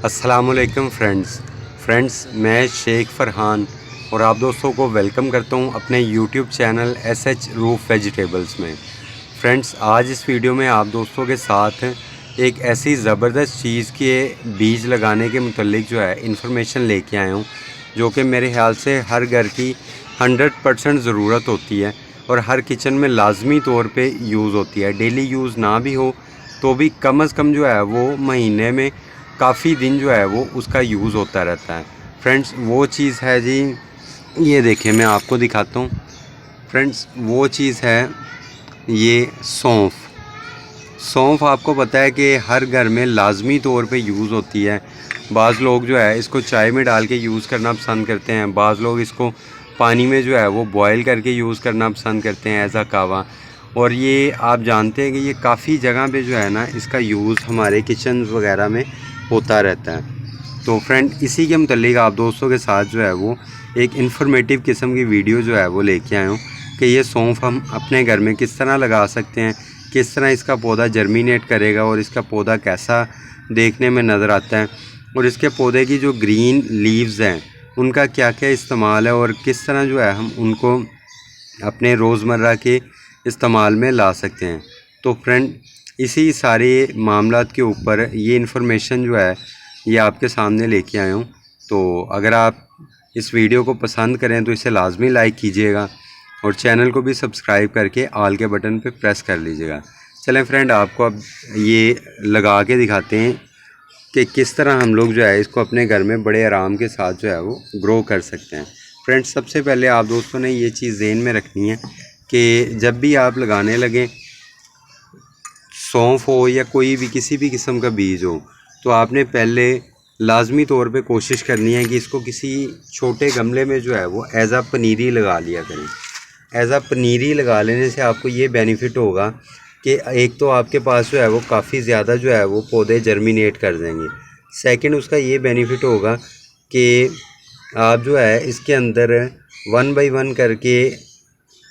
अस्सलामुअलैकुम फ्रेंड्स मैं शेख फ़रहान और आप दोस्तों को वेलकम करता हूं अपने YouTube channel SH roof vegetables में। फ्रेंड्स आज इस वीडियो में आप दोस्तों के साथ एक ऐसी ज़बरदस्त चीज़ के बीज लगाने के मुतल्लिक जो है इन्फॉर्मेशन लेके आया हूं, जो कि मेरे ख्याल से हर घर की 100% ज़रूरत होती है और हर किचन में लाजमी तौर पे यूज़ होती है। डेली यूज़ ना भी हो तो भी कम अज़ कम जो है वो महीने में काफ़ी दिन जो है वो उसका यूज़ होता रहता है। फ्रेंड्स वो चीज़ है जी, ये देखिए मैं आपको दिखाता हूँ। फ्रेंड्स वो चीज़ है ये सौंफ। सौंफ आपको पता है कि हर घर में लाजमी तौर पे यूज़ होती है। बाज़ लोग जो है इसको चाय में डाल के यूज़ करना पसंद करते हैं, बाज़ लोग इसको पानी में जो है वो बॉयल करके यूज़ करना पसंद करते हैं एज़ आ कावा। और ये आप जानते हैं कि ये काफ़ी जगह पे जो है ना इसका यूज़ हमारे किचन वगैरह में होता रहता है। तो फ्रेंड इसी के मुतल्लिक आप दोस्तों के साथ जो है वो एक इन्फॉर्मेटिव किस्म की वीडियो जो है वो लेके आया हूँ कि ये सौंफ हम अपने घर में किस तरह लगा सकते हैं, किस तरह इसका पौधा जर्मिनेट करेगा और इसका पौधा कैसा देखने में नज़र आता है, और इसके पौधे की जो ग्रीन लीव्स हैं उनका क्या क्या इस्तेमाल है और किस तरह जो है हम उनको अपने रोज़मर्रा के इस्तेमाल में ला सकते हैं। तो फ्रेंड इसी सारे मामलात के ऊपर ये इन्फॉर्मेशन जो है ये आपके सामने लेके आया हूँ। तो अगर आप इस वीडियो को पसंद करें तो इसे लाजमी लाइक कीजिएगा और चैनल को भी सब्सक्राइब करके ऑल के बटन पे प्रेस कर लीजिएगा। चलें फ्रेंड आपको अब ये लगा के दिखाते हैं कि किस तरह हम लोग जो है इसको अपने घर में बड़े आराम के साथ जो है वो ग्रो कर सकते हैं। फ्रेंड्स सबसे पहले आप दोस्तों ने ये चीज़ ज़हन में रखनी है कि जब भी आप लगाने लगें सौंफ हो या कोई भी किसी भी किस्म का बीज हो, तो आपने पहले लाजमी तौर पे कोशिश करनी है कि इसको किसी छोटे गमले में जो है वो एज़ आ पनीरी लगा लिया करें। एज़ आ पनीरी लगा लेने से आपको ये बेनिफिट होगा कि एक तो आपके पास जो है वो काफ़ी ज़्यादा जो है वो पौधे जर्मिनेट कर देंगे। सेकंड उसका ये बेनिफिट होगा कि आप जो है इसके अंदर 1 बाय 1 करके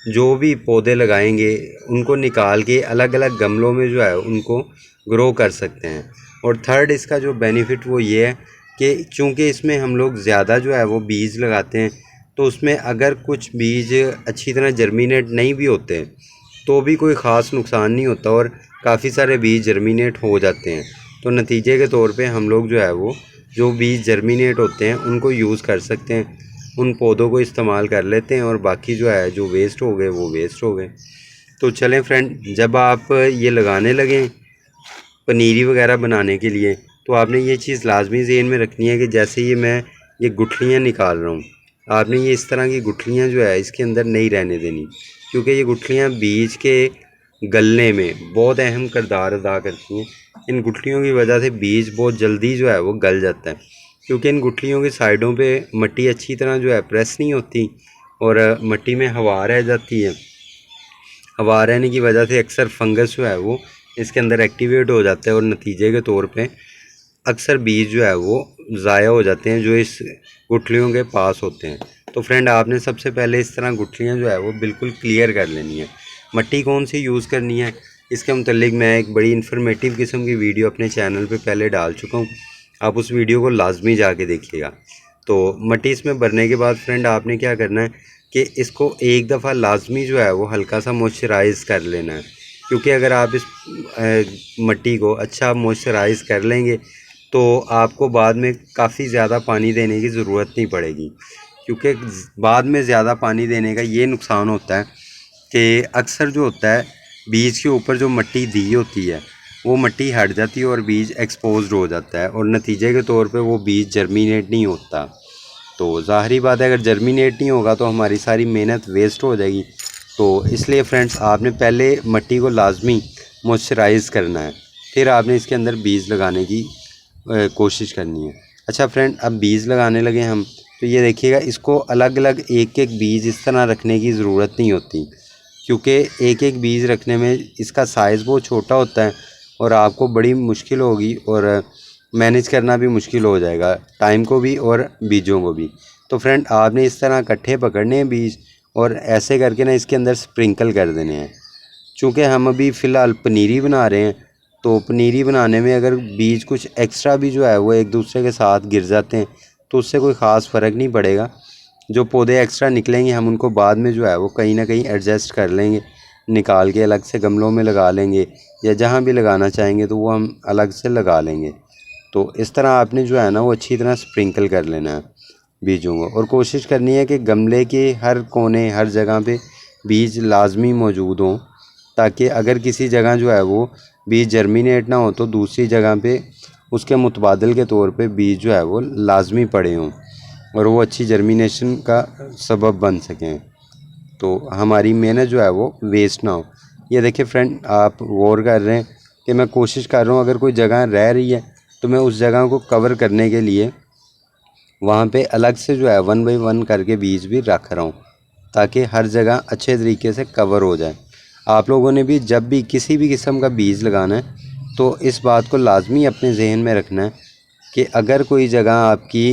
जो भी पौधे लगाएंगे उनको निकाल के अलग अलग गमलों में जो है उनको ग्रो कर सकते हैं। और थर्ड इसका जो बेनिफिट वो ये है कि चूँकि इसमें हम लोग ज़्यादा जो है वो बीज लगाते हैं, तो उसमें अगर कुछ बीज अच्छी तरह जर्मिनेट नहीं भी होते तो भी कोई ख़ास नुकसान नहीं होता और काफ़ी सारे बीज जर्मिनेट हो जाते हैं। तो नतीजे के तौर पे हम लोग जो है वो जो बीज जर्मिनेट होते हैं उनको यूज़ कर सकते हैं, उन पौधों को इस्तेमाल कर लेते हैं और बाकी जो है जो वेस्ट हो गए वो वेस्ट हो गए। तो चलें फ्रेंड जब आप ये लगाने लगें पनीरी वगैरह बनाने के लिए, तो आपने ये चीज़ लाजमी ज़हन में रखनी है कि जैसे ये मैं ये गुठलियाँ निकाल रहा हूँ, आपने ये इस तरह की गुठलियाँ जो है इसके अंदर नहीं रहने देनी, क्योंकि ये गुठलियाँ बीज के गलने में बहुत अहम किरदार अदा करती हैं। इन गुठलियों की वजह से बीज बहुत जल्दी जो है वो गल जाता है, क्योंकि इन गुठलियों की साइडों पे मिट्टी अच्छी तरह जो है प्रेस नहीं होती और मिट्टी में हवा रह जाती है। हवा रहने की वजह से अक्सर फंगस जो है वो इसके अंदर एक्टिवेट हो जाता है और नतीजे के तौर पे अक्सर बीज जो है वो ज़ाया हो जाते हैं जो इस गुठलियों के पास होते हैं। तो फ्रेंड आपने सबसे पहले इस तरह गुठलियाँ जो है वो बिल्कुल क्लियर कर लेनी है। मिट्टी कौन सी यूज़ करनी है इसके मुतल्लिक मैं एक बड़ी इन्फॉर्मेटिव किस्म की वीडियो अपने चैनल पे पहले डाल चुका हूँ, आप उस वीडियो को लाजमी जाके देखिएगा। तो मिट्टी इसमें भरने के बाद फ्रेंड आपने क्या करना है कि इसको एक दफ़ा लाजमी जो है वो हल्का सा मॉइस्चराइज़ कर लेना है, क्योंकि अगर आप इस मिट्टी को अच्छा मॉइस्चराइज़ कर लेंगे तो आपको बाद में काफ़ी ज़्यादा पानी देने की ज़रूरत नहीं पड़ेगी। क्योंकि बाद में ज़्यादा पानी देने का ये नुकसान होता है कि अक्सर जो होता है बीज के ऊपर जो मिट्टी दी होती है वो मिट्टी हट जाती है और बीज एक्सपोज्ड हो जाता है और नतीजे के तौर पे वो बीज जर्मिनेट नहीं होता। तो ज़ाहिरी बात है अगर जर्मिनेट नहीं होगा तो हमारी सारी मेहनत वेस्ट हो जाएगी। तो इसलिए फ्रेंड्स आपने पहले मिट्टी को लाजमी मॉइस्चराइज़ करना है, फिर आपने इसके अंदर बीज लगाने की कोशिश करनी है। अच्छा फ्रेंड अब बीज लगाने लगे हम, तो ये देखिएगा इसको अलग अलग एक एक बीज इस तरह रखने की ज़रूरत नहीं होती, क्योंकि एक एक बीज रखने में इसका साइज़ बहुत छोटा होता है और आपको बड़ी मुश्किल होगी और मैनेज करना भी मुश्किल हो जाएगा, टाइम को भी और बीजों को भी। तो फ्रेंड आपने इस तरह इकट्ठे पकड़ने हैं बीज और ऐसे करके ना इसके अंदर स्प्रिंकल कर देने हैं। चूँकि हम अभी फ़िलहाल पनीरी बना रहे हैं तो पनीरी बनाने में अगर बीज कुछ एक्स्ट्रा भी जो है वो एक दूसरे के साथ गिर जाते हैं तो उससे कोई ख़ास फ़र्क नहीं पड़ेगा। जो पौधे एक्स्ट्रा निकलेंगे हम उनको बाद में जो है वो कहीं ना कहीं एडजस्ट कर लेंगे, निकाल के अलग से गमलों में लगा लेंगे, या जहाँ भी लगाना चाहेंगे तो वो हम अलग से लगा लेंगे। तो इस तरह आपने जो है ना वो अच्छी तरह स्प्रिंकल कर लेना है बीजों को, और कोशिश करनी है कि गमले के हर कोने हर जगह पे बीज लाजमी मौजूद हों, ताकि अगर किसी जगह जो है वो बीज जर्मिनेट ना हो तो दूसरी जगह पे उसके मुतबादिल के तौर पे बीज जो है वो लाजमी पड़े हों और वो अच्छी जर्मिनेशन का सबब बन सकें, तो हमारी मेहनत जो है वो वेस्ट ना हो। ये देखिए फ्रेंड, आप गौर कर रहे हैं कि मैं कोशिश कर रहा हूँ अगर कोई जगह रह रही है तो मैं उस जगह को कवर करने के लिए वहाँ पे अलग से जो है 1 बाई 1 करके बीज भी रख रहा हूँ, ताकि हर जगह अच्छे तरीके से कवर हो जाए। आप लोगों ने भी जब भी किसी भी किस्म का बीज लगाना है तो इस बात को लाजमी अपने जहन में रखना है कि अगर कोई जगह आपकी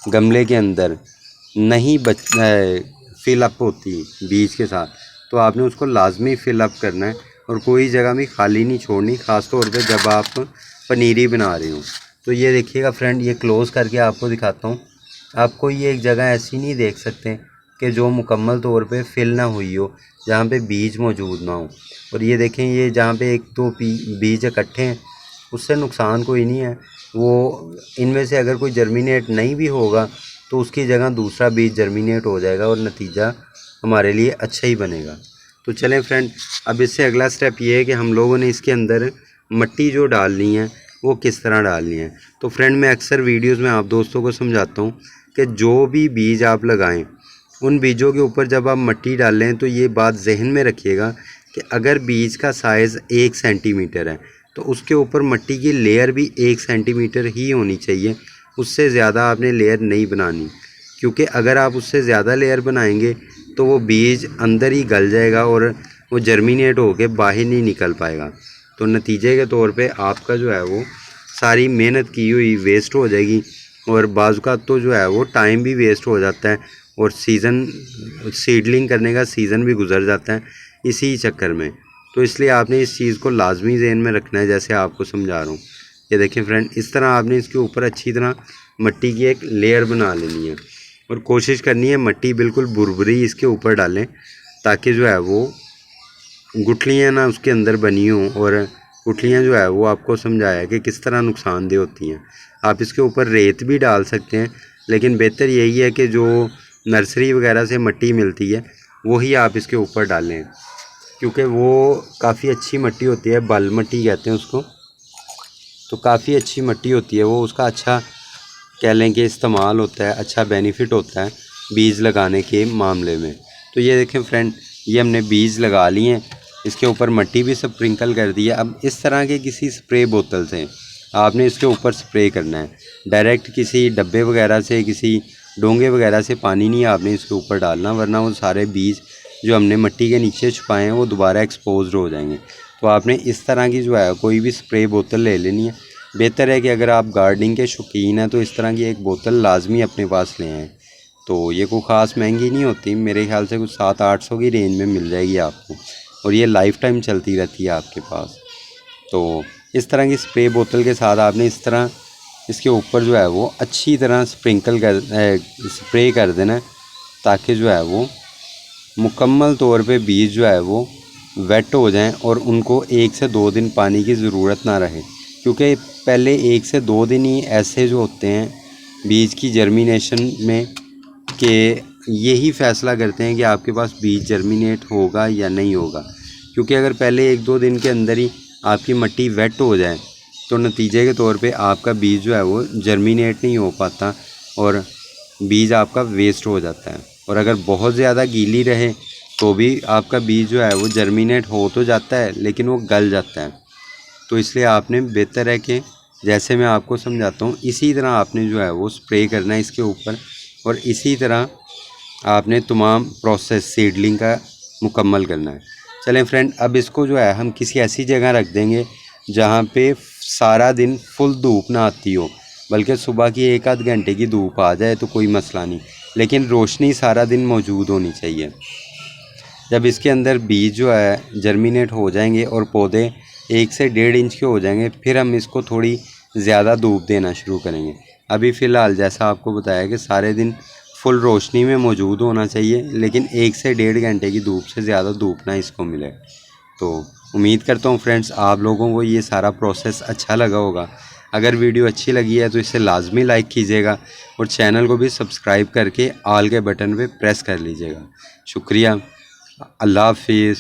गमले के अंदर नहीं फिलअप होती बीज के साथ तो आपने उसको लाजमी फिलअप करना है और कोई जगह भी खाली नहीं छोड़नी, ख़ास तौर पे जब आप पनीरी बना रहे हो। तो ये देखिएगा फ्रेंड, ये क्लोज़ करके आपको दिखाता हूँ। आपको ये एक जगह ऐसी नहीं देख सकते कि जो मुकम्मल तौर पे फिल ना हुई हो, जहाँ पे बीज मौजूद ना हो। और ये देखें, ये जहाँ पे एक दो बीज इकट्ठे हैं उससे नुकसान कोई नहीं है, वो इनमें से अगर कोई जर्मिनेट नहीं भी होगा तो उसकी जगह दूसरा बीज जर्मिनेट हो जाएगा और नतीजा हमारे लिए अच्छा ही बनेगा। तो चलें फ्रेंड, अब इससे अगला स्टेप ये है कि हम लोगों ने इसके अंदर मट्टी जो डालनी है वो किस तरह डालनी है। तो फ्रेंड, मैं अक्सर वीडियोस में आप दोस्तों को समझाता हूँ कि जो भी बीज आप लगाएं उन बीजों के ऊपर जब आप मट्टी डालें तो ये बात जहन में रखिएगा कि अगर बीज का साइज़ 1 सेंटीमीटर है तो उसके ऊपर मट्टी की लेयर भी 1 सेंटीमीटर ही होनी चाहिए, उससे ज़्यादा आपने लेयर नहीं बनानी, क्योंकि अगर आप उससे ज़्यादा लेयर बनाएंगे तो वो बीज अंदर ही गल जाएगा और वो जर्मिनेट होके बाहर नहीं निकल पाएगा। तो नतीजे के तौर पे आपका जो है वो सारी मेहनत की हुई वेस्ट हो जाएगी और बाज़ औक़ात तो जो है वो टाइम भी वेस्ट हो जाता है और सीडलिंग करने का सीज़न भी गुजर जाता है इसी चक्कर में। तो इसलिए आपने इस चीज़ को लाजमी ज़हन में रखना है, जैसे आपको समझा रहा हूँ। ये देखें फ्रेंड, इस तरह आपने इसके ऊपर अच्छी तरह मट्टी की एक लेयर बना लेनी है और कोशिश करनी है मट्टी बिल्कुल बुरबुरी इसके ऊपर डालें, ताकि जो है वो गुठलियाँ ना उसके अंदर बनी हों। और गुठलियाँ जो है वो आपको समझाया कि किस तरह नुकसानदेह होती हैं। आप इसके ऊपर रेत भी डाल सकते हैं, लेकिन बेहतर यही है कि जो नर्सरी वगैरह से मट्टी मिलती है वही आप इसके ऊपर डालें, क्योंकि वो काफ़ी अच्छी मट्टी होती है, बल मट्टी कहते हैं उसको। तो काफ़ी अच्छी मट्टी होती है वो, उसका अच्छा कह लें कि इस्तेमाल होता है, अच्छा बेनिफिट होता है बीज लगाने के मामले में। तो ये देखें फ्रेंड, ये हमने बीज लगा लिए हैं, इसके ऊपर मट्टी भी स्प्रिंकल कर दी है। अब इस तरह के किसी स्प्रे बोतल से आपने इसके ऊपर स्प्रे करना है, डायरेक्ट किसी डब्बे वगैरह से, किसी डोंगे वगैरह से पानी नहीं आपने इसके ऊपर डालना, वरना वो सारे बीज जो हमने मट्टी के नीचे छुपाए हैं वो दोबारा एक्सपोज हो जाएंगे। तो आपने इस तरह की जो है कोई भी स्प्रे बोतल ले लेनी है। बेहतर है कि अगर आप गार्डनिंग के शौकीन हैं तो इस तरह की एक बोतल लाजमी अपने पास ले आएँ। तो ये कोई ख़ास महंगी नहीं होती, मेरे ख्याल से कुछ 700-800 की रेंज में मिल जाएगी आपको, और ये लाइफ टाइम चलती रहती है आपके पास। तो इस तरह की स्प्रे बोतल के साथ आपने इस तरह इसके ऊपर जो है वो अच्छी तरह स्प्रे कर देना है, ताकि जो है वो मुकम्मल तौर पे बीज जो है वो वेट हो जाएं और उनको 1 से 2 दिन पानी की ज़रूरत ना रहे, क्योंकि पहले 1 से 2 दिन ही ऐसे जो होते हैं बीज की जर्मिनेशन में कि यही फ़ैसला करते हैं कि आपके पास बीज जर्मिनेट होगा या नहीं होगा। क्योंकि अगर पहले 1-2 दिन के अंदर ही आपकी मट्टी वेट हो जाए तो नतीजे के तौर पे आपका बीज जो है वो जर्मिनेट नहीं हो पाता और बीज आपका वेस्ट हो जाता है। और अगर बहुत ज़्यादा गीली रहे तो भी आपका बीज जो है वो जर्मिनेट हो तो जाता है लेकिन वो गल जाता है। तो इसलिए आपने बेहतर है कि जैसे मैं आपको समझाता हूँ इसी तरह आपने जो है वो स्प्रे करना है इसके ऊपर, और इसी तरह आपने तमाम प्रोसेस सीडलिंग का मुकम्मल करना है। चलें फ्रेंड, अब इसको जो है हम किसी ऐसी जगह रख देंगे जहाँ पे सारा दिन फुल धूप ना आती हो, बल्कि सुबह की 1-8 घंटे की धूप आ जाए तो कोई मसला नहीं, लेकिन रोशनी सारा दिन मौजूद होनी चाहिए। जब इसके अंदर बीज जो है जर्मिनेट हो जाएंगे और पौधे 1 से 1.5 इंच के हो जाएंगे फिर हम इसको थोड़ी ज़्यादा धूप देना शुरू करेंगे। अभी फ़िलहाल जैसा आपको बताया कि सारे दिन फुल रोशनी में मौजूद होना चाहिए, लेकिन 1 से 1.5 घंटे की धूप से ज़्यादा धूप ना इसको मिले। तो उम्मीद करता हूँ फ्रेंड्स आप लोगों को ये सारा प्रोसेस अच्छा लगा होगा। अगर वीडियो अच्छी लगी है तो इसे लाजमी लाइक कीजिएगा और चैनल को भी सब्सक्राइब करके ऑल के बटन पे प्रेस कर लीजिएगा। शुक्रिया। अल्लाह हाफिज़।